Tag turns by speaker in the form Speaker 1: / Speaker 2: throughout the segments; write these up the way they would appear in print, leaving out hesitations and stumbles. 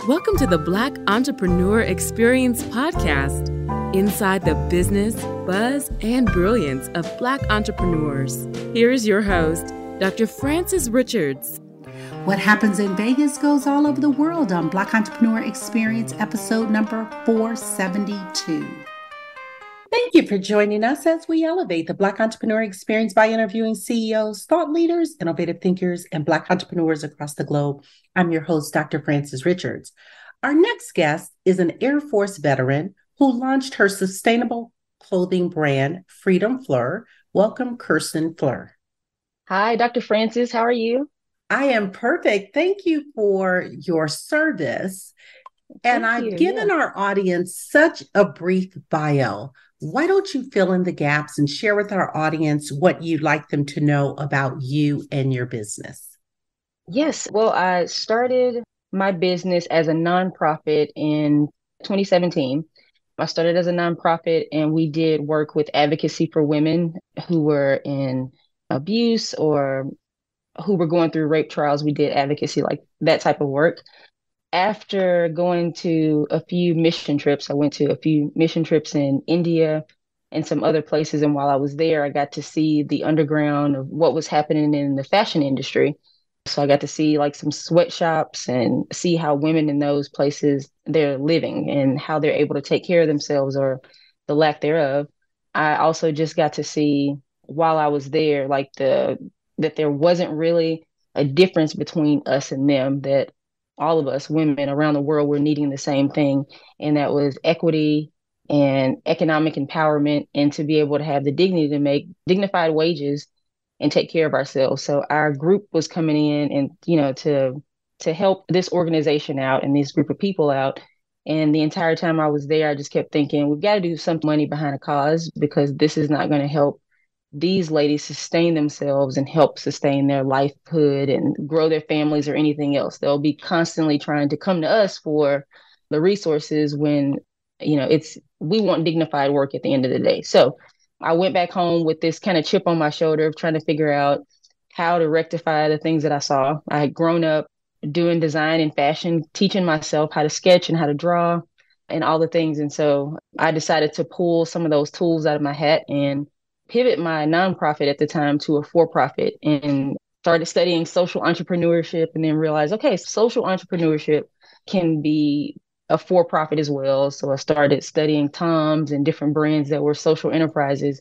Speaker 1: Welcome to the Black Entrepreneur Experience podcast, inside the business, buzz, and brilliance of Black entrepreneurs. Here is your host, Dr. Frances Richards.
Speaker 2: What happens in Vegas goes all over the world on Black Entrepreneur Experience episode number 472. Thank you for joining us as we elevate the Black Entrepreneur Experience by interviewing CEOs, thought leaders, innovative thinkers, and Black entrepreneurs across the globe. I'm your host, Dr. Frances Richards. Our next guest is an Air Force veteran who launched her sustainable clothing brand, Freedom Fleur. Welcome, Kirstie Fleur.
Speaker 3: Hi, Dr. Frances. How are you?
Speaker 2: I am perfect. Thank you for your service. And I've given our audience such a brief bio. Why don't you fill in the gaps and share with our audience what you'd like them to know about you and your business?
Speaker 3: Yes. Well, I started my business as a nonprofit in 2017. I started as a nonprofit and we did work with advocacy for women who were in abuse or who were going through rape trials. We did advocacy, like that type of work. After going to a few mission trips, I went to a few mission trips in India and some other places. And while I was there, I got to see the underground of what was happening in the fashion industry. So I got to see like some sweatshops and see how women in those places, they're living and how they're able to take care of themselves or the lack thereof. I also just got to see while I was there, like that there wasn't really a difference between us and them, that all of us women around the world were needing the same thing. And that was equity and economic empowerment, and to be able to have the dignity to make dignified wages and take care of ourselves. So our group was coming in and, to help this organization out and this group of people out. And the entire time I was there, I just kept thinking, we've got to do some money behind a cause, because this is not going to help these ladies sustain themselves and help sustain their livelihood and grow their families or anything else. They'll be constantly trying to come to us for the resources when, we want dignified work at the end of the day. So I went back home with this kind of chip on my shoulder of trying to figure out how to rectify the things that I saw. I had grown up doing design and fashion, teaching myself how to sketch and how to draw and all the things. And so I decided to pull some of those tools out of my hat and pivot my nonprofit at the time to a for-profit, and started studying social entrepreneurship, and then realized, okay, social entrepreneurship can be a for-profit as well. So I started studying Toms and different brands that were social enterprises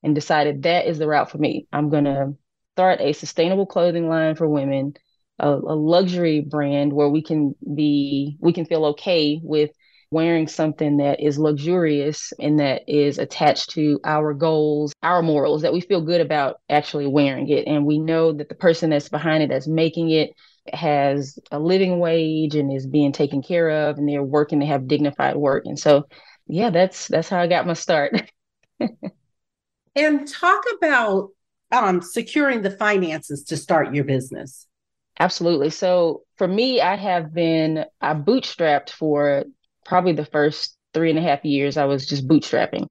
Speaker 3: and decided that is the route for me. I'm going to start a sustainable clothing line for women, a luxury brand where we can feel okay with wearing something that is luxurious and that is attached to our goals, our morals, that we feel good about actually wearing it. And we know that the person that's behind it, that's making it, has a living wage and is being taken care of, and they're working to have dignified work. And so, yeah, that's how I got my start.
Speaker 2: And talk about securing the finances to start your business.
Speaker 3: Absolutely. So for me, I bootstrapped for probably the first 3.5 years. I was just bootstrapping.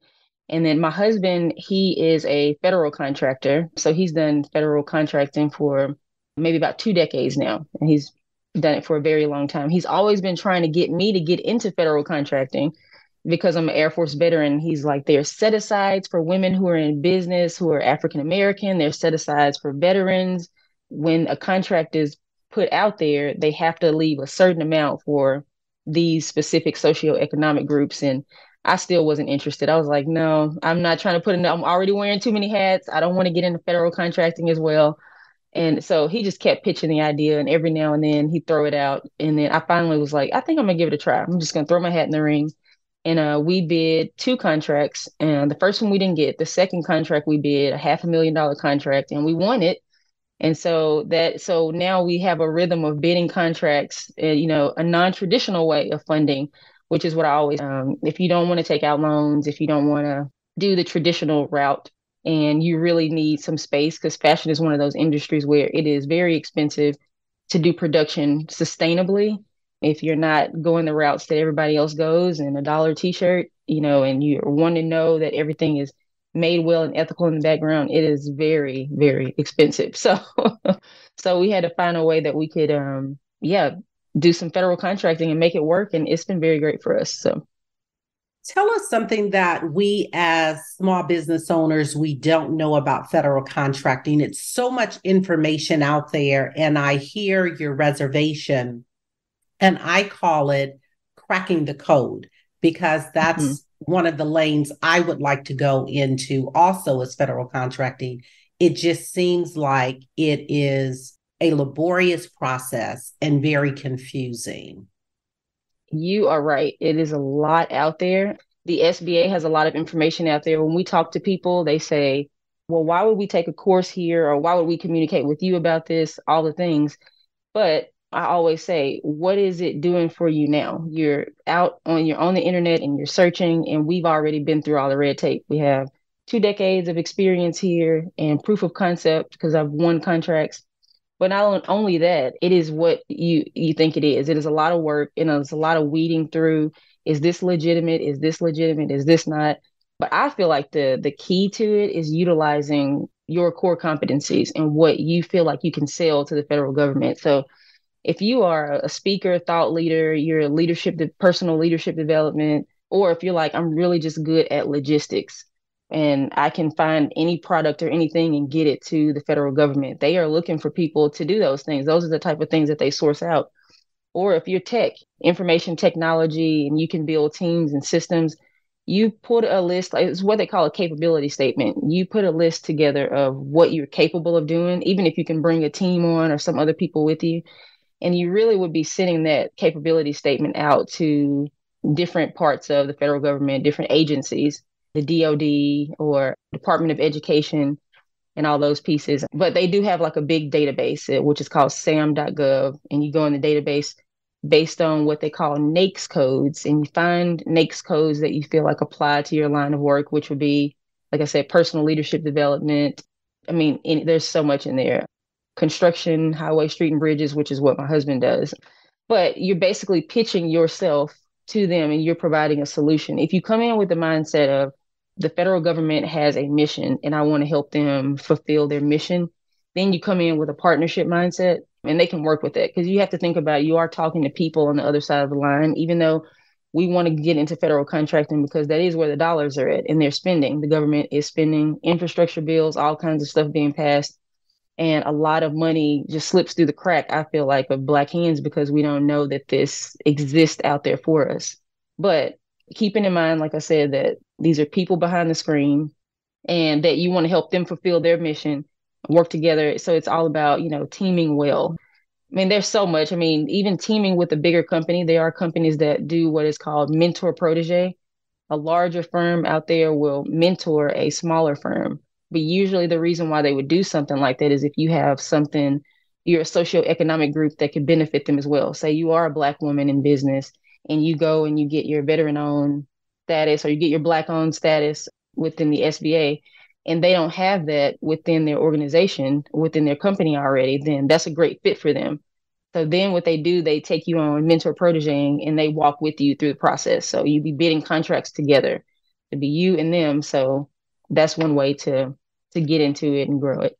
Speaker 3: And then my husband, he is a federal contractor. So he's done federal contracting for maybe about 2 decades now. And he's done it for a very long time. He's always been trying to get me to get into federal contracting because I'm an Air Force veteran. He's like, there's set-asides for women who are in business, who are African-American. There's set-asides for veterans. When a contract is put out there, they have to leave a certain amount for these specific socioeconomic groups. And I still wasn't interested. I was like, no, I'm not trying to I'm already wearing too many hats. I don't want to get into federal contracting as well. And so he just kept pitching the idea, and every now and then he'd throw it out. And then I finally was like, I think I'm going to give it a try. I'm just going to throw my hat in the ring. And we bid 2 contracts. And the first one we didn't get. The second contract we bid, a $500,000 contract, and we won it. And so now we have a rhythm of bidding contracts, a non-traditional way of funding, which is what I always, if you don't want to take out loans, if you don't want to do the traditional route, and you really need some space, because fashion is one of those industries where it is very expensive to do production sustainably. If you're not going the routes that everybody else goes and $1 t-shirt, and you want to know that everything is made well and ethical in the background, it is very, very expensive. So we had to find a way that we could, do some federal contracting and make it work. And it's been very great for us. So
Speaker 2: tell us something that we as small business owners, we don't know about federal contracting. It's so much information out there, and I hear your reservation, and I call it cracking the code, because that's one of the lanes I would like to go into also as federal contracting. It just seems like it is a laborious process and very confusing.
Speaker 3: You are right. It is a lot out there. The SBA has a lot of information out there. When we talk to people, they say, well, why would we take a course here? Or why would we communicate with you about this? All the things. But I always say, what is it doing for you now? You're you're on the internet and you're searching, and we've already been through all the red tape. We have 2 decades of experience here and proof of concept because I've won contracts. But not only that, it is what you think it is. It is a lot of work, and it's a lot of weeding through. Is this legitimate? Is this legitimate? Is this not? But I feel like the key to it is utilizing your core competencies and what you feel like you can sell to the federal government. So if you are a speaker, thought leader, you're personal leadership development, or if you're like, I'm really just good at logistics and I can find any product or anything and get it to the federal government, they are looking for people to do those things. Those are the type of things that they source out. Or if you're information technology, and you can build teams and systems, you put a list, it's what they call a capability statement. You put a list together of what you're capable of doing, even if you can bring a team on or some other people with you. And you really would be sending that capability statement out to different parts of the federal government, different agencies, the DOD or Department of Education and all those pieces. But they do have like a big database, which is called sam.gov. And you go in the database based on what they call NAICS codes. And you find NAICS codes that you feel like apply to your line of work, which would be, like I said, personal leadership development. I mean, there's so much in there. Construction, highway, street, and bridges, which is what my husband does. But you're basically pitching yourself to them and you're providing a solution. If you come in with the mindset of the federal government has a mission and I want to help them fulfill their mission, then you come in with a partnership mindset and they can work with it. Because you have to think about, you are talking to people on the other side of the line, even though we want to get into federal contracting because that is where the dollars are at and they're spending. The government is spending infrastructure bills, all kinds of stuff being passed. And a lot of money just slips through the crack, I feel like, of Black hands because we don't know that this exists out there for us. But keeping in mind, like I said, that these are people behind the screen and that you want to help them fulfill their mission, work together. So it's all about, teaming well. I mean, there's so much. I mean, even teaming with a bigger company, there are companies that do what is called mentor protege. A larger firm out there will mentor a smaller firm. But usually the reason why they would do something like that is if you have you're a socioeconomic group that could benefit them as well. Say you are a Black woman in business and you go and you get your veteran-owned status or you get your Black-owned status within the SBA, and they don't have that within their organization, within their company already, then that's a great fit for them. So then what they do, they take you on mentor protéging and they walk with you through the process. So you be bidding contracts together to be you and them. So that's one way to get into it and grow it.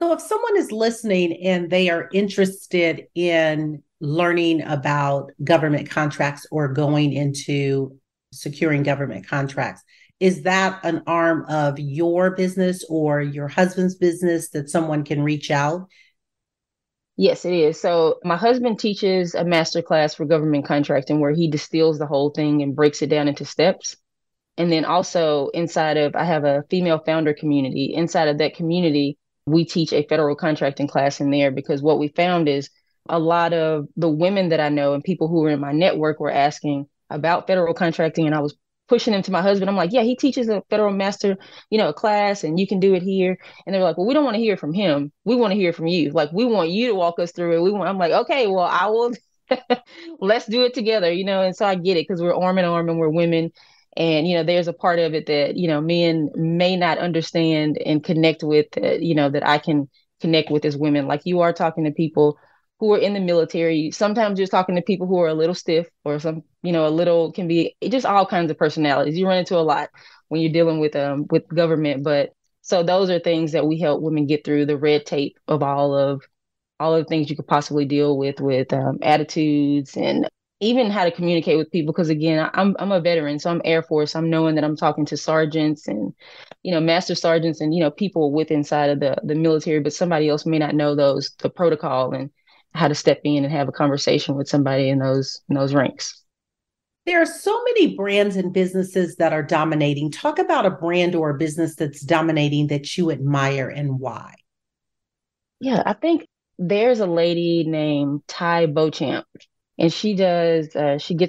Speaker 2: So if someone is listening and they are interested in learning about government contracts or going into securing government contracts, is that an arm of your business or your husband's business that someone can reach out?
Speaker 3: Yes, it is. So my husband teaches a master class for government contracting where he distills the whole thing and breaks it down into steps. And then also I have a female founder community. Inside of that community, we teach a federal contracting class in there because what we found is a lot of the women that I know and people who were in my network were asking about federal contracting. And I was pushing them to my husband. I'm like, yeah, he teaches a federal master, class and you can do it here. And they were like, well, we don't want to hear from him. We want to hear from you. Like, we want you to walk us through it. I'm like, okay, well, I will. Let's do it together, And so I get it because we're arm in arm and we're women. And, there's a part of it that, men may not understand and connect with, that I can connect with as women. Like you are talking to people who are in the military. Sometimes you're talking to people who are a little stiff or can be just all kinds of personalities. You run into a lot when you're dealing with government. But so those are things that we help women get through the red tape of all of all of the things you could possibly deal with attitudes and even how to communicate with people. Because again, I'm a veteran, so I'm Air Force. I'm knowing that I'm talking to sergeants and, master sergeants and, people with inside of the military, but somebody else may not know the protocol and how to step in and have a conversation with somebody in those ranks.
Speaker 2: There are so many brands and businesses that are dominating. Talk about a brand or a business that's dominating that you admire and why.
Speaker 3: Yeah, I think there's a lady named Ty Beauchamp, and she gets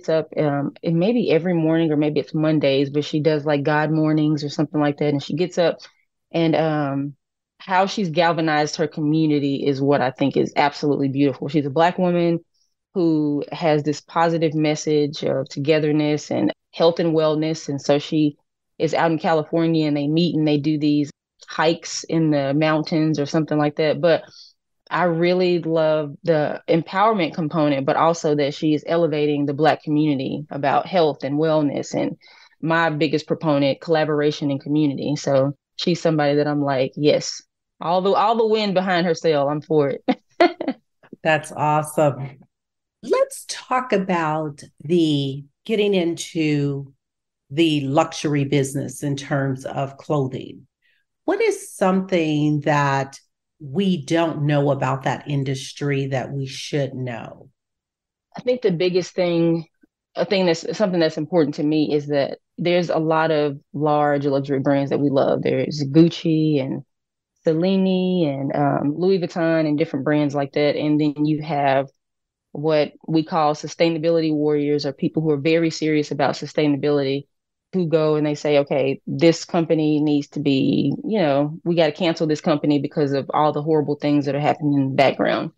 Speaker 3: up, it maybe every morning or maybe it's Mondays, but she does like God mornings or something like that. And she gets up and how she's galvanized her community is what I think is absolutely beautiful. She's a Black woman who has this positive message of togetherness and health and wellness. And so she is out in California and they meet and they do these hikes in the mountains or something like that. But I really love the empowerment component, but also that she is elevating the Black community about health and wellness. And my biggest proponent, collaboration and community. So she's somebody that I'm like, yes, all the wind behind her sail, I'm for it.
Speaker 2: That's awesome. Let's talk about the getting into the luxury business in terms of clothing. What is something that we don't know about that industry that we should know?
Speaker 3: I think the biggest thing, something that's important to me is that there's a lot of large luxury brands that we love. There's Gucci and Celine and Louis Vuitton and different brands like that. And then you have what we call sustainability warriors, or people who are very serious about sustainability, who go and they say, okay, this company needs to be, we got to cancel this company because of all the horrible things that are happening in the background.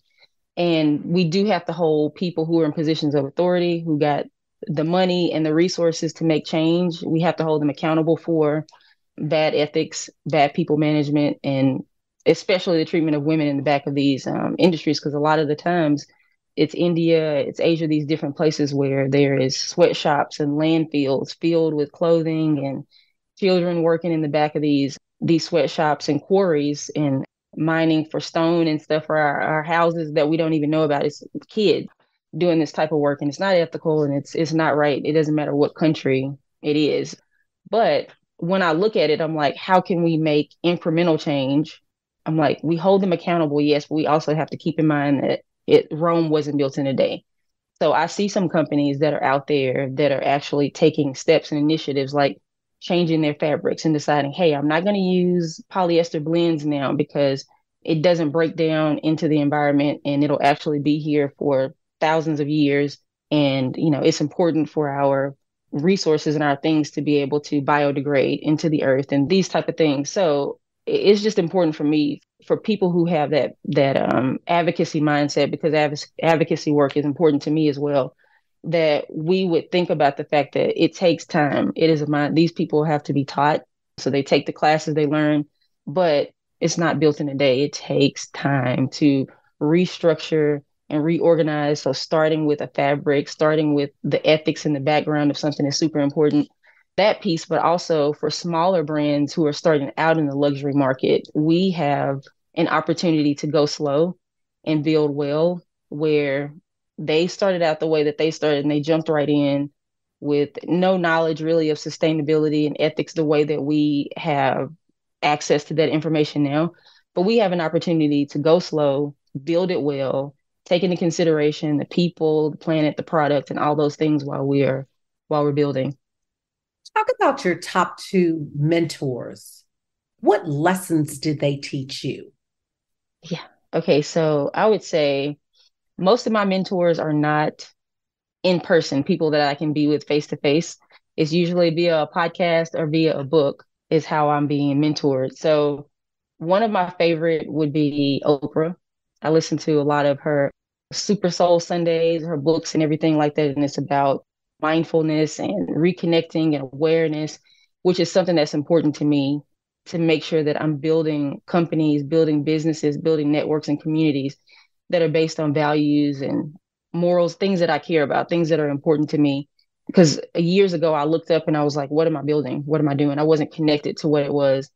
Speaker 3: And we do have to hold people who are in positions of authority, who got the money and the resources to make change. We have to hold them accountable for bad ethics, bad people management, and especially the treatment of women in the back of these industries. Because a lot of the times it's India, it's Asia, these different places where there is sweatshops and landfills filled with clothing and children working in the back of these sweatshops and quarries and mining for stone and stuff for our houses that we don't even know about. It's kids doing this type of work, and it's not ethical and it's not right. It doesn't matter what country it is. But when I look at it, I'm like, how can we make incremental change? I'm like, we hold them accountable, yes, but we also have to keep in mind that Rome wasn't built in a day. So I see some companies that are out there that are actually taking steps and initiatives like changing their fabrics and deciding, hey, I'm not going to use polyester blends now because it doesn't break down into the environment and it'll actually be here for thousands of years. And, it's important for our resources and our things to be able to biodegrade into the earth and these type of things. So it's just important for me, for people who have that advocacy mindset, because advocacy work is important to me as well, that we would think about the fact that it takes time. It is a mind. These people have to be taught. So they take the classes, they learn, but it's not built in a day. It takes time to restructure and reorganize. So starting with a fabric, starting with the ethics in the background of something is super important. That piece, but also for smaller brands who are starting out in the luxury market, we have an opportunity to go slow and build well, where they started out the way that they started and they jumped right in with no knowledge really of sustainability and ethics the way that we have access to that information now. But we have an opportunity to go slow, build it well, take into consideration the people, the planet, the product, and all those things while we're building.
Speaker 2: Talk about your top two mentors. What lessons did they teach you?
Speaker 3: Yeah. Okay. So I would say most of my mentors are not in person, people that I can be with face to face. It's usually via a podcast or via a book is how I'm being mentored. So one of my favorite would be Oprah. I listen to a lot of her Super Soul Sundays, her books and everything like that. And it's about mindfulness and reconnecting and awareness, which is something that's important to me, to make sure that I'm building companies, building businesses, building networks and communities that are based on values and morals, things that I care about, things that are important to me. Because years ago, I looked up and I was like, what am I building? What am I doing? I wasn't connected to what it was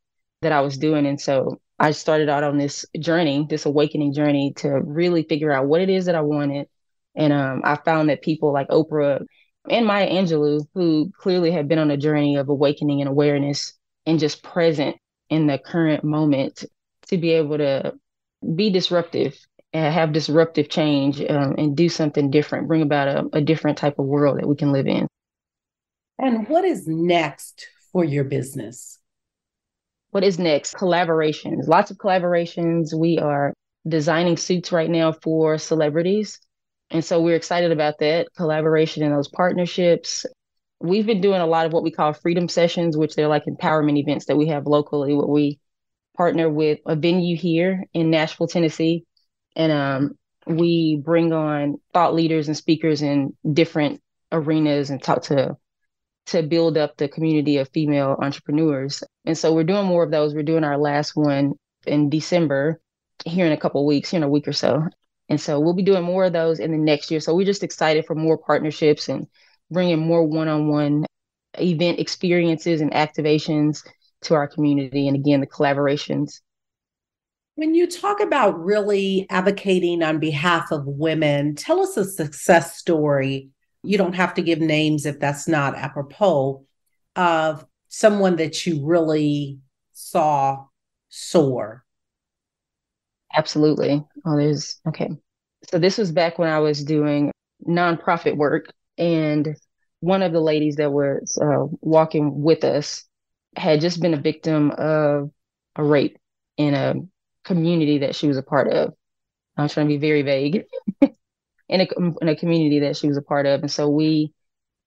Speaker 3: that I was doing. And so I started out on this journey, this awakening journey to really figure out what it is that I wanted. And I found that people like Oprah and Maya Angelou, who clearly had been on a journey of awakening and awareness and just present in the current moment, to be able to be disruptive and have disruptive change, and do something different, bring about a different type of world that we can live in.
Speaker 2: And what is next for your business?
Speaker 3: What is next? Collaborations, lots of collaborations. We are designing suits right now for celebrities. And so we're excited about that collaboration and those partnerships. We've been doing a lot of what we call freedom sessions, which they're like empowerment events that we have locally, where we partner with a venue here in Nashville, Tennessee. And we bring on thought leaders and speakers in different arenas and talk to build up the community of female entrepreneurs. And so we're doing more of those. We're doing our last one in December, here in a couple of weeks, here in a week or so. And so we'll be doing more of those in the next year. So we're just excited for more partnerships and bringing more one-on-one event experiences and activations to our community. And again, the collaborations.
Speaker 2: When you talk about really advocating on behalf of women, tell us a success story. You don't have to give names if that's not apropos, of someone that you really saw soar.
Speaker 3: Absolutely. Okay. So this was back when I was doing nonprofit work, and one of the ladies that was walking with us had just been a victim of a rape in a community that she was a part of. I'm trying to be very vague. In a community that she was a part of. And so we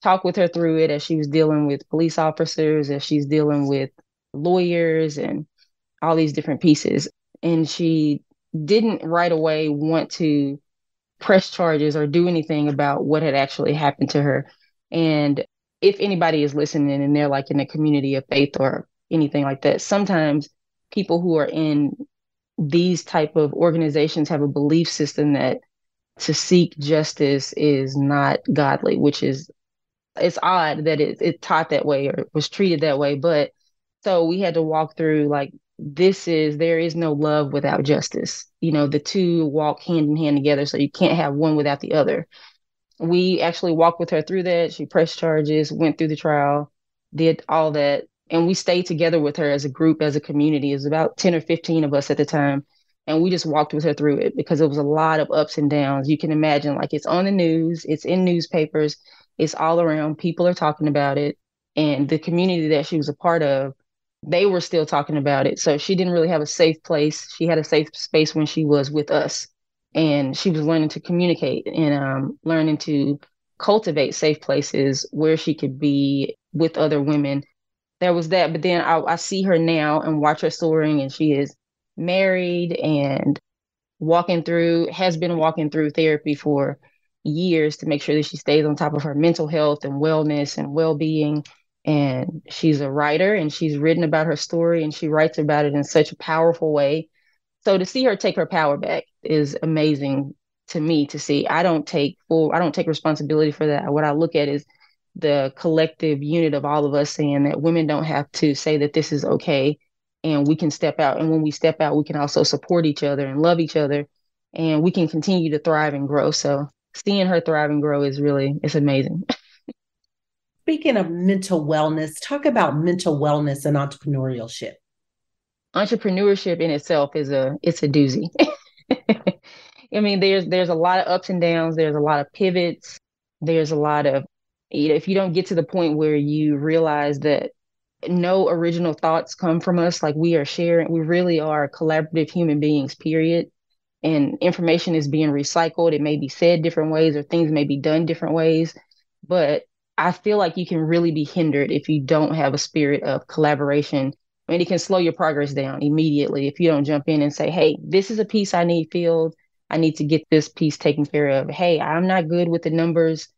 Speaker 3: talked with her through it as she was dealing with police officers, as she's dealing with lawyers and all these different pieces. And she didn't right away want to press charges or do anything about what had actually happened to her. And if anybody is listening and they're like in a community of faith or anything like that, sometimes people who are in these type of organizations have a belief system that to seek justice is not godly, which is, it's odd that it taught that way or was treated that way. But so we had to walk through like, there is no love without justice. The two walk hand in hand together. So you can't have one without the other. We actually walked with her through that. She pressed charges, went through the trial, did all that. And we stayed together with her as a group, as a community. It was about 10 or 15 of us at the time. And we just walked with her through it because it was a lot of ups and downs. You can imagine, like, it's on the news, it's in newspapers, it's all around. People are talking about it. And the community that she was a part of, they were still talking about it. So she didn't really have a safe place. She had a safe space when she was with us. And she was learning to communicate and learning to cultivate safe places where she could be with other women. There was that. But then I see her now and watch her soaring, and she is married and has been walking through therapy for years to make sure that she stays on top of her mental health and wellness and well-being. And she's a writer, and she's written about her story, and she writes about it in such a powerful way. So to see her take her power back is amazing to me to see. I don't take responsibility for that. What I look at is the collective unit of all of us saying that women don't have to say that this is okay, and we can step out. And when we step out, we can also support each other and love each other, and we can continue to thrive and grow. So seeing her thrive and grow it's amazing.
Speaker 2: Speaking of mental wellness, talk about mental wellness and entrepreneurship.
Speaker 3: Entrepreneurship in itself it's a doozy. I mean, there's a lot of ups and downs. There's a lot of pivots. There's a lot of, if you don't get to the point where you realize that no original thoughts come from us, like we really are collaborative human beings, period. And information is being recycled. It may be said different ways or things may be done different ways. But I feel like you can really be hindered if you don't have a spirit of collaboration. I mean, it can slow your progress down immediately if you don't jump in and say, hey, this is a piece I need filled. I need to get this piece taken care of. Hey, I'm not good with the numbers.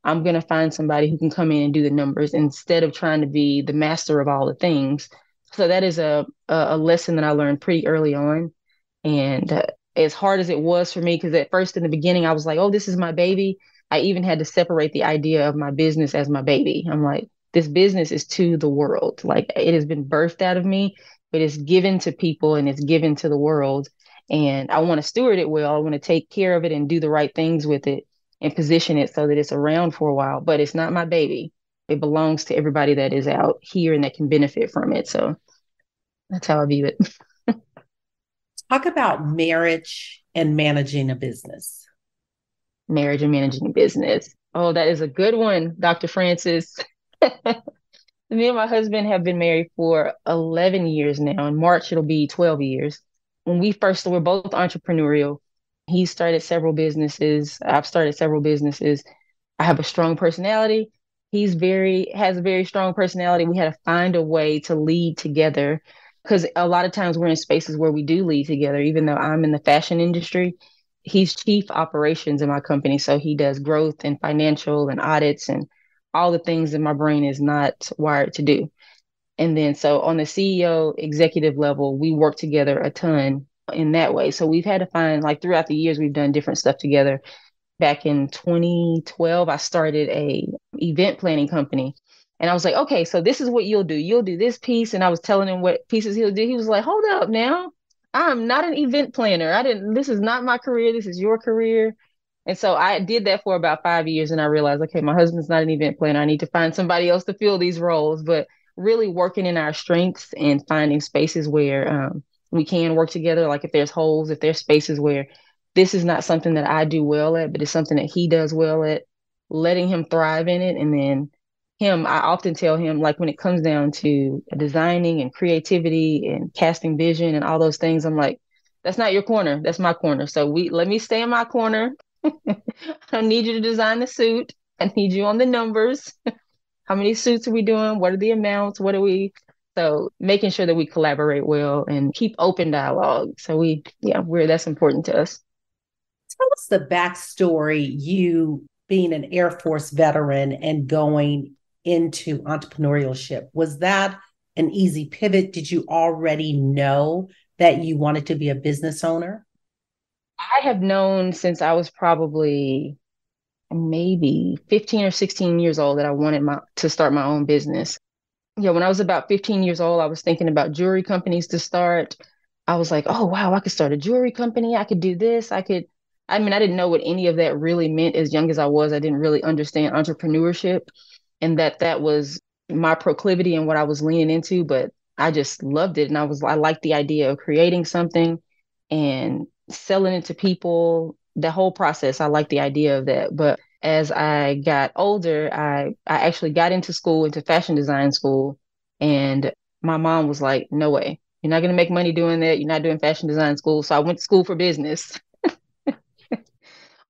Speaker 3: I'm going to find somebody who can come in and do the numbers instead of trying to be the master of all the things. So that is a lesson that I learned pretty early on. And as hard as it was for me, because at first in the beginning, I was like, oh, this is my baby. I even had to separate the idea of my business as my baby. I'm like, this business is to the world. Like, it has been birthed out of me, but it's given to people and it's given to the world. And I want to steward it well. I want to take care of it and do the right things with it and position it so that it's around for a while. But it's not my baby. It belongs to everybody that is out here and that can benefit from it. So that's how I view it.
Speaker 2: Talk about marriage and managing a business.
Speaker 3: Marriage and managing a business. Oh, that is a good one, Dr. Francis. Me and my husband have been married for 11 years now. In March, it'll be 12 years. When we first, we're both entrepreneurial. He started several businesses. I've started several businesses. I have a strong personality. Has a very strong personality. We had to find a way to lead together because a lot of times we're in spaces where we do lead together, even though I'm in the fashion industry. He's chief operations in my company. So he does growth and financial and audits and all the things that my brain is not wired to do. And then so on the CEO executive level, we work together a ton in that way. So we've had to find, like throughout the years, we've done different stuff together. Back in 2012, I started a event planning company. And I was like, okay, so this is what you'll do. You'll do this piece. And I was telling him what pieces he'll do. He was like, hold up now. I'm not an event planner. This is not my career. This is your career. And so I did that for about 5 years. And I realized, okay, my husband's not an event planner. I need to find somebody else to fill these roles. But really working in our strengths and finding spaces where we can work together. Like if there's holes, if there's spaces where this is not something that I do well at, but it's something that he does well at, letting him thrive in it. And then I often tell him, like when it comes down to designing and creativity and casting vision and all those things, I'm like, that's not your corner. That's my corner. So let me stay in my corner. I don't need you to design the suit. I need you on the numbers. How many suits are we doing? What are the amounts? So making sure that we collaborate well and keep open dialogue. So that's important to us.
Speaker 2: Tell us the backstory, you being an Air Force veteran and going into entrepreneurship. Was that an easy pivot? Did you already know that you wanted to be a business owner?
Speaker 3: I have known since I was probably maybe 15 or 16 years old that I wanted to start my own business. Yeah, when I was about 15 years old, I was thinking about jewelry companies to start. I was like, oh, wow, I could start a jewelry company. I could do this. I didn't know what any of that really meant as young as I was. I didn't really understand entrepreneurship and that was my proclivity and what I was leaning into, but I just loved it. And I liked the idea of creating something and selling it to people, the whole process. I liked the idea of that. But as I got older, I actually got into fashion design school. And my mom was like, no way, you're not going to make money doing that. You're not doing fashion design school. So I went to school for business.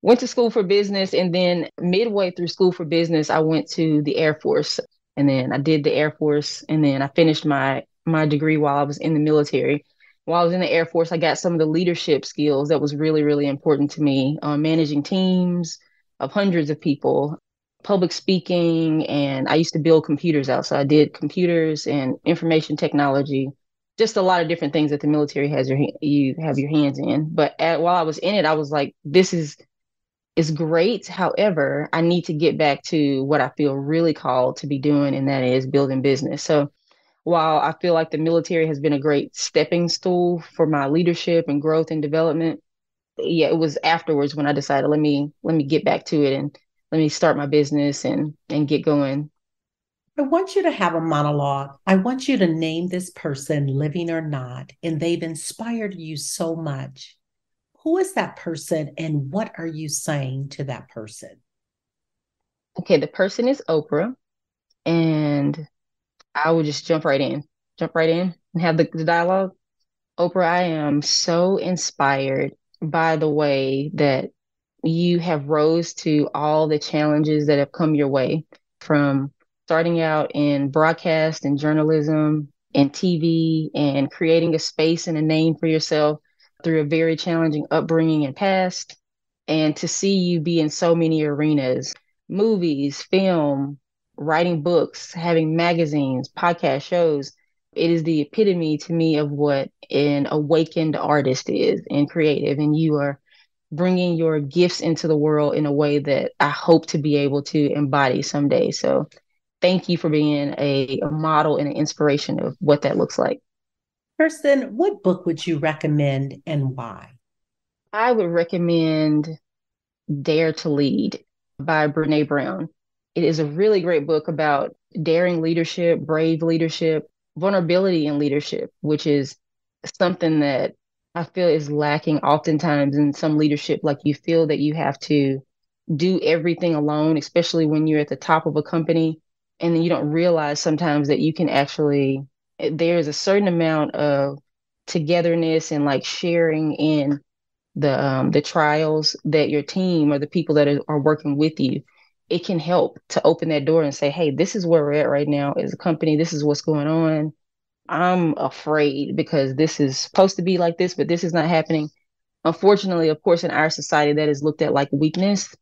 Speaker 3: Went to school for business. And then midway through school for business, I went to the Air Force. And then I did the Air Force. And then I finished my degree while I was in the military. While I was in the Air Force, I got some of the leadership skills that was really, really important to me, managing teams of hundreds of people, public speaking, and I used to build computers out. So I did computers and information technology, just a lot of different things that the military you have your hands in. But while I was in it, I was like, this is great. However, I need to get back to what I feel really called to be doing, and that is building business. So while I feel like the military has been a great stepping stool for my leadership and growth and development, it was afterwards when I decided, let me get back to it and let me start my business and get going.
Speaker 2: I want you to have a monologue. I want you to name this person, living or not, and they've inspired you so much. Who is that person and what are you saying to that person?
Speaker 3: Okay, the person is Oprah, and I will just jump right in and have the dialogue. Oprah, I am so inspired by the way that you have rose to all the challenges that have come your way, from starting out in broadcast and journalism and TV and creating a space and a name for yourself through a very challenging upbringing and past, and to see you be in so many arenas, movies, film, writing books, having magazines, podcast shows. It is the epitome to me of what an awakened artist is and creative. And you are bringing your gifts into the world in a way that I hope to be able to embody someday. So thank you for being a model and an inspiration of what that looks like.
Speaker 2: Kirsten, what book would you recommend and why?
Speaker 3: I would recommend Dare to Lead by Brene Brown. It is a really great book about daring leadership, brave leadership, vulnerability in leadership, which is something that I feel is lacking oftentimes in some leadership. Like you feel that you have to do everything alone, especially when you're at the top of a company. And then you don't realize sometimes that you can actually, there's a certain amount of togetherness and like sharing in the trials that your team or the people that are working with you, it can help to open that door and say, hey, this is where we're at right now as a company. This is what's going on. I'm afraid because this is supposed to be like this, but this is not happening. Unfortunately, of course, in our society, that is looked at like weakness.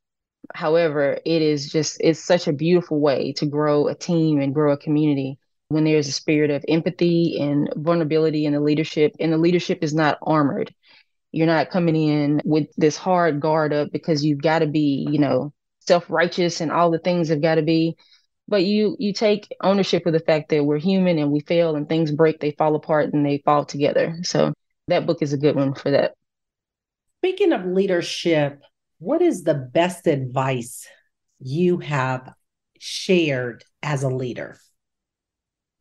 Speaker 3: However, it's such a beautiful way to grow a team and grow a community when there's a spirit of empathy and vulnerability in the leadership, and the leadership is not armored. You're not coming in with this hard guard up because you've got to be, self-righteous and all the things have got to be. But you take ownership of the fact that we're human and we fail and things break, they fall apart and they fall together. So that book is a good one for that.
Speaker 2: Speaking of leadership, what is the best advice you have shared as a leader?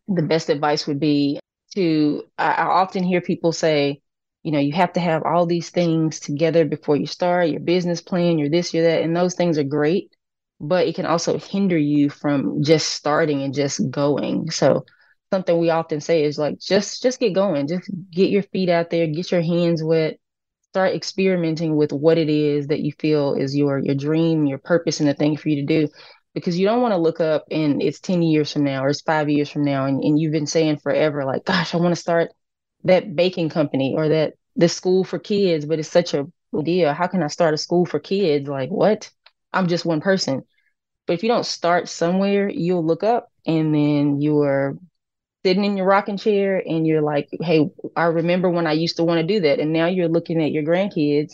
Speaker 3: The best advice would be I often hear people say, you have to have all these things together before you start your business plan, your this, your that, and those things are great, but it can also hinder you from just starting and just going. So something we often say is like, just get going, just get your feet out there, get your hands wet, start experimenting with what it is that you feel is your dream, your purpose, and the thing for you to do. Because you don't want to look up and it's 10 years from now or it's 5 years from now. And you've been saying forever, like, gosh, I want to start that baking company or that the school for kids, but it's such a idea. How can I start a school for kids? Like, what? I'm just one person. But if you don't start somewhere, you'll look up and then you're sitting in your rocking chair and you're like, hey, I remember when I used to want to do that. And now you're looking at your grandkids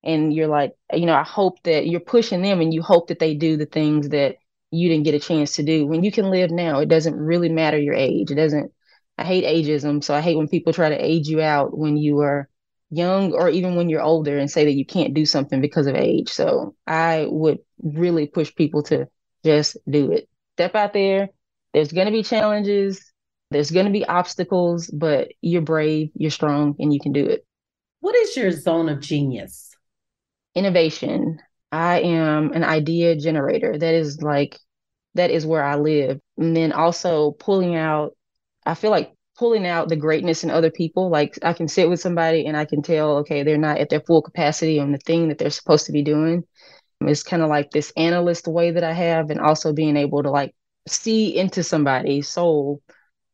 Speaker 3: and you're like, I hope that you're pushing them and you hope that they do the things that you didn't get a chance to do. When you can live now, it doesn't really matter your age. It doesn't, I hate ageism. So I hate when people try to age you out when you are young or even when you're older and say that you can't do something because of age. So I would really push people to just do it. Step out there. There's going to be challenges. There's going to be obstacles, but you're brave, you're strong, and you can do it.
Speaker 2: What is your zone of genius?
Speaker 3: Innovation. I am an idea generator. That is where I live. And then also I feel like pulling out the greatness in other people. Like I can sit with somebody and I can tell, okay, they're not at their full capacity on the thing that they're supposed to be doing. It's kind of like this analyst way that I have, and also being able to like see into somebody's soul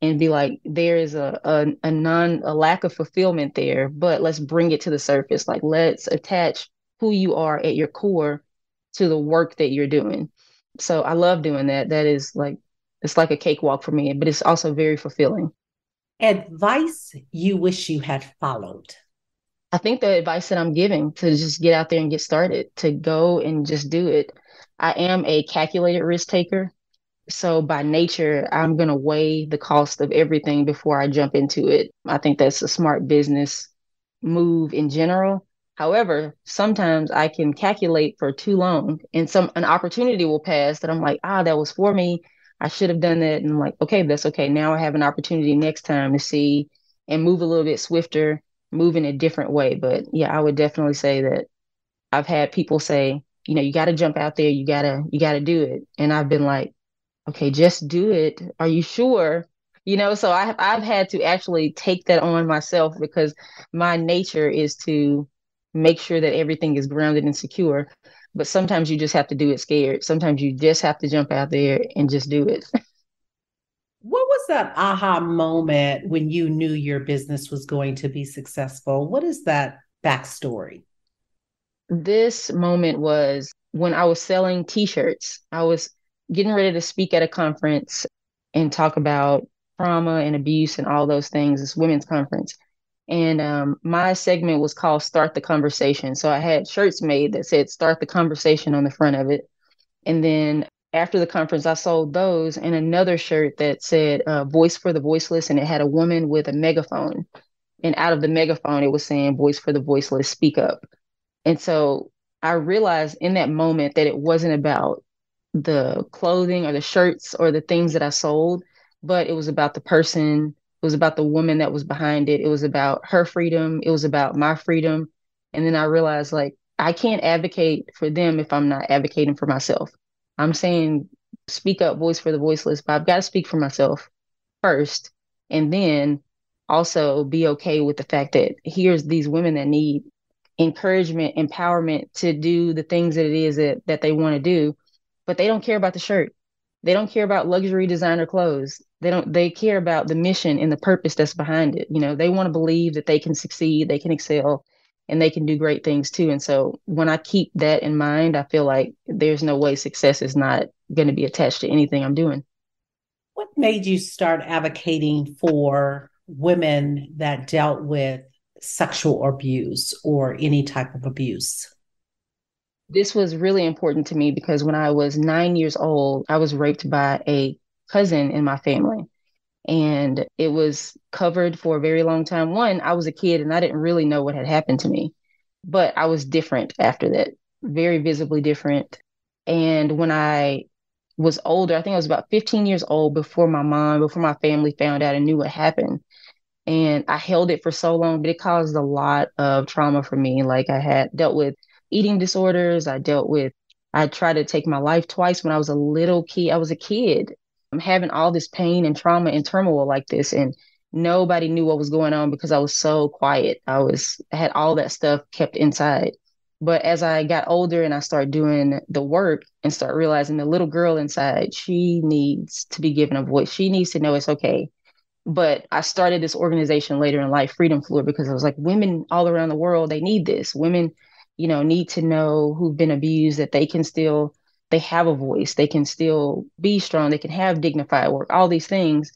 Speaker 3: and be like, there is a lack of fulfillment there, but let's bring it to the surface. Like let's attach who you are at your core to the work that you're doing. So I love doing that. That is like, it's like a cakewalk for me, but it's also very fulfilling.
Speaker 2: Advice you wish you had followed?
Speaker 3: I think the advice that I'm giving to just get out there and get started, to go and just do it. I am a calculated risk taker. So by nature, I'm going to weigh the cost of everything before I jump into it. I think that's a smart business move in general. However, sometimes I can calculate for too long and an opportunity will pass that I'm like, that was for me. I should have done that. And I'm like, okay, that's okay. Now I have an opportunity next time to see and move a little bit swifter, move in a different way. But yeah, I would definitely say that I've had people say, you got to jump out there. You gotta do it. And I've been like, okay, just do it. Are you sure? So I've had to actually take that on myself because my nature is to make sure that everything is grounded and secure. But sometimes you just have to do it scared. Sometimes you just have to jump out there and just do it.
Speaker 2: What was that aha moment when you knew your business was going to be successful? What is that backstory?
Speaker 3: This moment was when I was selling T-shirts. I was getting ready to speak at a conference and talk about trauma and abuse and all those things. This women's conference. And my segment was called Start the Conversation. So I had shirts made that said Start the Conversation on the front of it. And then after the conference, I sold those and another shirt that said Voice for the Voiceless. And it had a woman with a megaphone. And out of the megaphone, it was saying, "Voice for the voiceless, speak up." And so I realized in that moment that it wasn't about the clothing or the shirts or the things that I sold, but it was about the person. It was about the woman that was behind it. It was about her freedom. It was about my freedom. And then I realized, like, I can't advocate for them if I'm not advocating for myself. I'm saying speak up, voice for the voiceless, but I've got to speak for myself first. And then also be okay with the fact that here's these women that need encouragement, empowerment to do the things that it is that they want to do, but they don't care about the shirt. They don't care about luxury designer clothes. They care about the mission and the purpose that's behind it. They want to believe that they can succeed, they can excel, and they can do great things too. And so when I keep that in mind, I feel like there's no way success is not going to be attached to anything I'm doing.
Speaker 2: What made you start advocating for women that dealt with sexual abuse or any type of abuse?
Speaker 3: This was really important to me because when I was 9 years old, I was raped by a cousin in my family. And it was covered for a very long time. One, I was a kid and I didn't really know what had happened to me, but I was different after that, very visibly different. And when I was older, I think I was about 15 years old before before my family found out and knew what happened. And I held it for so long, but it caused a lot of trauma for me. Like, I had dealt with eating disorders. I tried to take my life twice when I was a little kid. I was a kid. I'm having all this pain and trauma and turmoil like this. And nobody knew what was going on because I was so quiet. I had all that stuff kept inside. But as I got older and I started doing the work and start realizing the little girl inside, she needs to be given a voice. She needs to know it's okay. But I started this organization later in life, Freedom Fleur, because I was like, women all around the world, they need this. Women, need to know who've been abused, that they have a voice. They can still be strong. They can have dignified work, all these things.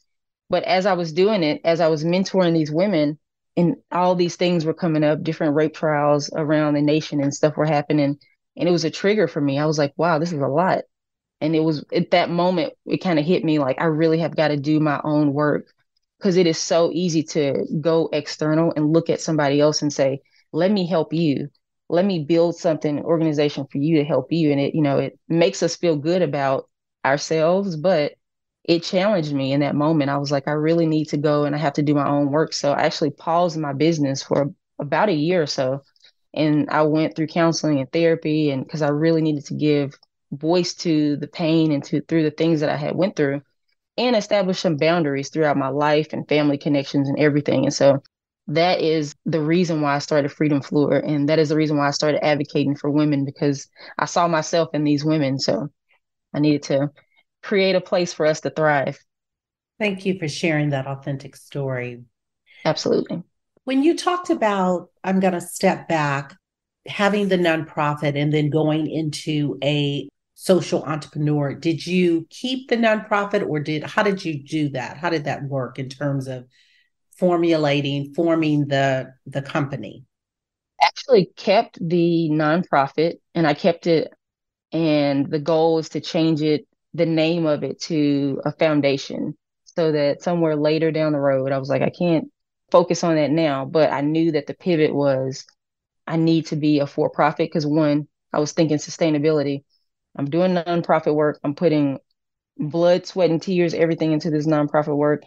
Speaker 3: But as I was doing it, as I was mentoring these women, and all these things were coming up, different rape trials around the nation and stuff were happening. And it was a trigger for me. I was like, wow, this is a lot. And it was at that moment, it kind of hit me like, I really have got to do my own work, because it is so easy to go external and look at somebody else and say, let me help you. Let me build something, an organization for you to help you. And it makes us feel good about ourselves, but it challenged me in that moment. I was like, I really need to go and I have to do my own work. So I actually paused my business for about a year or so. And I went through counseling and therapy, and because I really needed to give voice to the pain and through the things that I had went through, and establish some boundaries throughout my life and family connections and everything. And so that is the reason why I started Freedom Fleur. And that is the reason why I started advocating for women, because I saw myself in these women. So I needed to create a place for us to thrive.
Speaker 2: Thank you for sharing that authentic story.
Speaker 3: Absolutely.
Speaker 2: When you talked about, I'm going to step back, having the nonprofit and then going into a social entrepreneur, did you keep the nonprofit, or how did you do that? How did that work in terms of forming the company?
Speaker 3: Actually kept the nonprofit, and I kept it, and the goal is to change the name of it to a foundation, so that somewhere later down the road, I was like, I can't focus on that now, but I knew that the pivot was, I need to be a for-profit, because one, I was thinking sustainability. I'm doing nonprofit work. I'm putting blood, sweat, and tears, everything into this nonprofit work.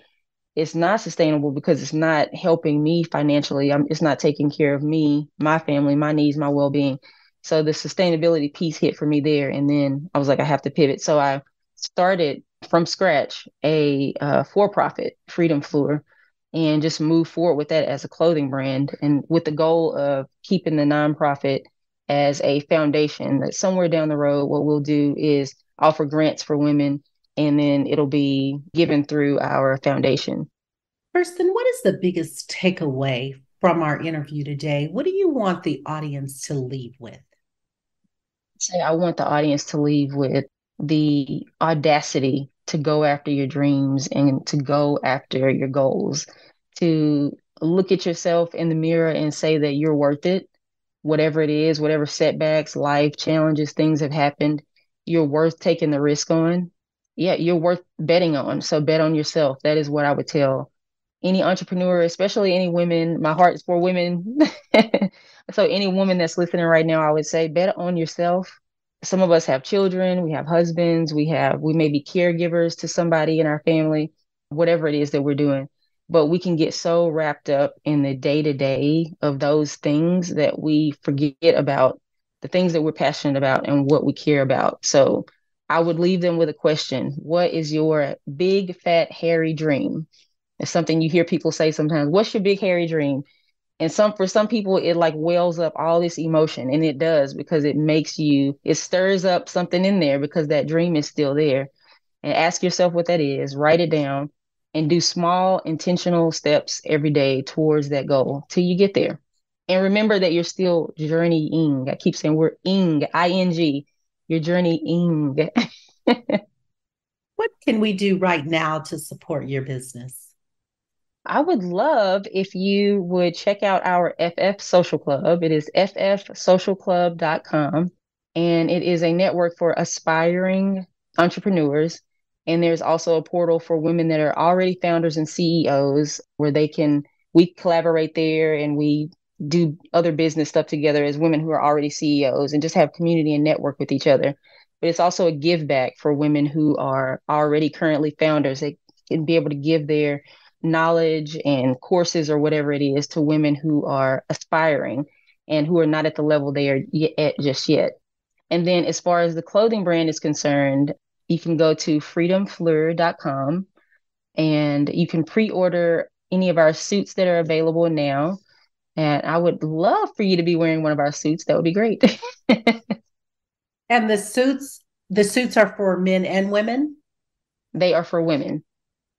Speaker 3: It's not sustainable because it's not helping me financially. It's not taking care of me, my family, my needs, my well-being. So the sustainability piece hit for me there. And then I was like, I have to pivot. So I started from scratch a for-profit, Freedom Fleur, and just move forward with that as a clothing brand, and with the goal of keeping the nonprofit as a foundation, that somewhere down the road, what we'll do is offer grants for women, and then it'll be given through our foundation.
Speaker 2: Kirsten, what is the biggest takeaway from our interview today? What do you want the audience to leave with?
Speaker 3: I want the audience to leave with the audacity to go after your dreams and to go after your goals, to look at yourself in the mirror and say that you're worth it. Whatever it is, whatever setbacks, life challenges, things have happened, you're worth taking the risk on. Yeah, you're worth betting on. So bet on yourself. That is what I would tell any entrepreneur, especially any women, my heart is for women. So any woman that's listening right now, I would say bet on yourself. Some of us have children, we have husbands, we may be caregivers to somebody in our family, whatever it is that we're doing. But we can get so wrapped up in the day to day of those things that we forget about the things that we're passionate about and what we care about. So I would leave them with a question. What is your big, fat, hairy dream? It's something you hear people say sometimes. What's your big, hairy dream? And for some people, it like wells up all this emotion, and it does because it stirs up something in there because that dream is still there. And ask yourself what that is, write it down, and do small intentional steps every day towards that goal till you get there. And remember that you're still journeying. I keep saying we're ing, you're journeying.
Speaker 2: What can we do right now to support your business?
Speaker 3: I would love if you would check out our FF Social Club. It is ffsocialclub.com, and it is a network for aspiring entrepreneurs. And there's also a portal for women that are already founders and CEOs where we collaborate there and we do other business stuff together as women who are already CEOs and just have community and network with each other. But it's also a give back for women who are already currently founders. They can be able to give their knowledge and courses or whatever it is to women who are aspiring and who are not at the level they are at just yet. And then as far as the clothing brand is concerned, you can go to freedomfleur.com and you can pre-order any of our suits that are available now. And I would love for you to be wearing one of our suits. That would be great.
Speaker 2: And the suits are for men and women?
Speaker 3: They are for women.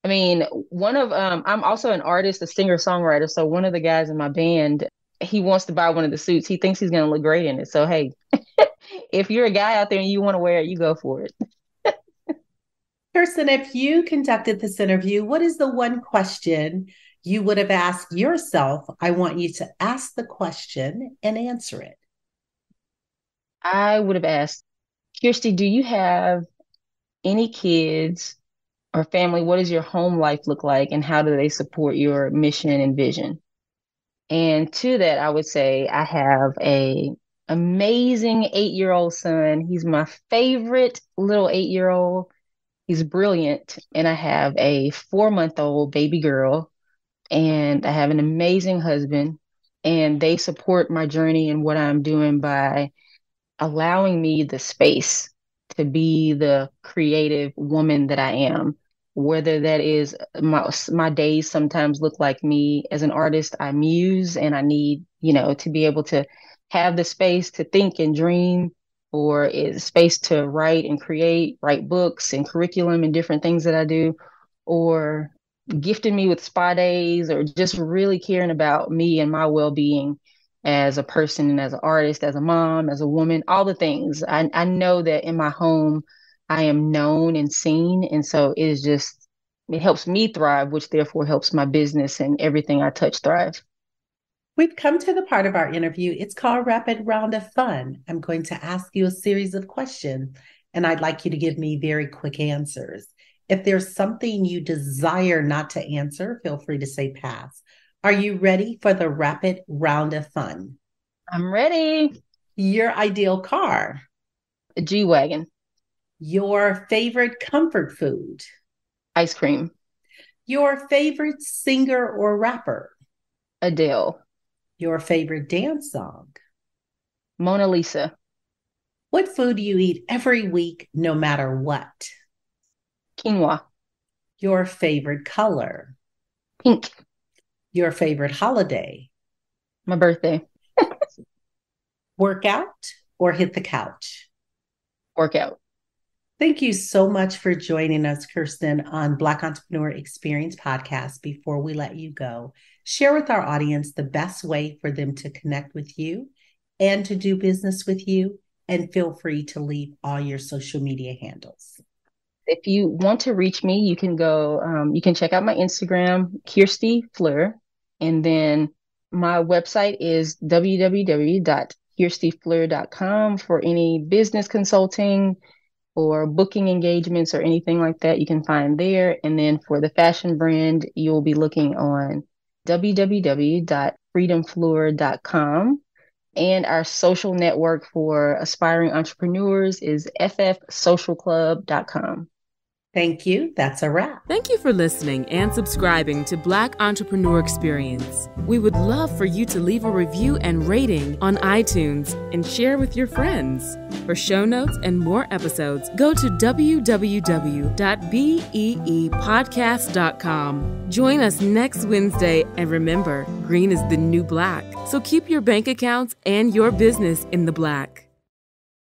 Speaker 3: I mean, I'm also an artist, a singer-songwriter. So one of the guys in my band, he wants to buy one of the suits. He thinks he's going to look great in it. So, hey, if you're a guy out there and you want to wear it, you go for it.
Speaker 2: Kirsten, if you conducted this interview, what is the one question you would have asked yourself? I want you to ask the question and answer it.
Speaker 3: I would have asked, Kirstie, do you have any kids or family? What does your home life look like, and how do they support your mission and vision? And to that, I would say I have a amazing 8-year-old son. He's my favorite little 8-year-old. He's brilliant. And I have a 4-month-old baby girl, and I have an amazing husband, and they support my journey and what I'm doing by allowing me the space to be the creative woman that I am. Whether that is my days sometimes look like me as an artist, I muse and I need, to be able to have the space to think and dream, or is space to write and write books and curriculum and different things that I do, or gifting me with spa days, or just really caring about me and my well-being as a person and as an artist, as a mom, as a woman, all the things. I know that in my home, I am known and seen. And so it helps me thrive, which therefore helps my business and everything I touch thrive.
Speaker 2: We've come to the part of our interview. It's called Rapid Round of Fun. I'm going to ask you a series of questions, and I'd like you to give me very quick answers. If there's something you desire not to answer, feel free to say pass. Are you ready for the Rapid Round of Fun?
Speaker 3: I'm ready.
Speaker 2: Your ideal car?
Speaker 3: A G-Wagon.
Speaker 2: Your favorite comfort food?
Speaker 3: Ice cream.
Speaker 2: Your favorite singer or rapper?
Speaker 3: Adele.
Speaker 2: Your favorite dance song?
Speaker 3: Mona Lisa.
Speaker 2: What food do you eat every week, no matter what?
Speaker 3: Quinoa.
Speaker 2: Your favorite color?
Speaker 3: Pink.
Speaker 2: Your favorite holiday?
Speaker 3: My birthday.
Speaker 2: Workout or hit the couch?
Speaker 3: Workout.
Speaker 2: Thank you so much for joining us, Kirsten, on Black Entrepreneur Experience Podcast. Before we let you go, share with our audience the best way for them to connect with you and to do business with you. And feel free to leave all your social media handles.
Speaker 3: If you want to reach me, you can you can check out my Instagram, Kirstie Fleur. And then my website is www.kirstiefleur.com for any business consulting, for booking engagements or anything like that, you can find there. And then for the fashion brand, you'll be looking on www.freedomfleur.com. And our social network for aspiring entrepreneurs is ffsocialclub.com.
Speaker 2: Thank you. That's a wrap.
Speaker 1: Thank you for listening and subscribing to Black Entrepreneur Experience. We would love for you to leave a review and rating on iTunes and share with your friends. For show notes and more episodes, go to www.beepodcast.com. Join us next Wednesday, and remember, green is the new black. So keep your bank accounts and your business in the black.